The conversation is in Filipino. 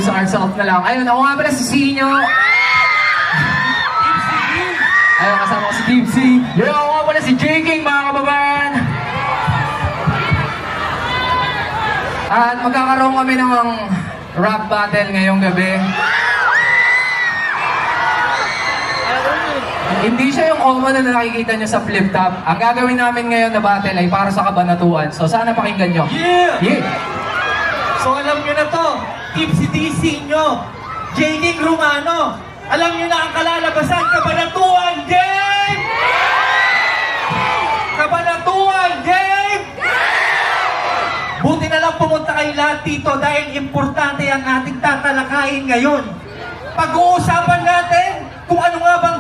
introduce ourselves na lang. Ayun, ako nga pala si Sinyo. Ayun, kasama ko si Dipsy. Yun, ako nga pala si J-King, mga kababayan. At magkakaroon kami ng rap battle ngayong gabi. Hindi siya yung common na nakikita nyo sa flip top. Ang gagawin namin ngayon na battle ay para sa kabanatuan. So sana pakinggan nyo. Yeah! So alam nyo na to, Tipsy DC nyo, J.King Romano. Alam nyo na ang kalalabasan, Kabanatuan Game! Kabanatuan Game! Buti na lang pumunta kayo lahat dito dahil importante ang ating tatalakayin ngayon. Pag-uusapan natin kung ano nga bang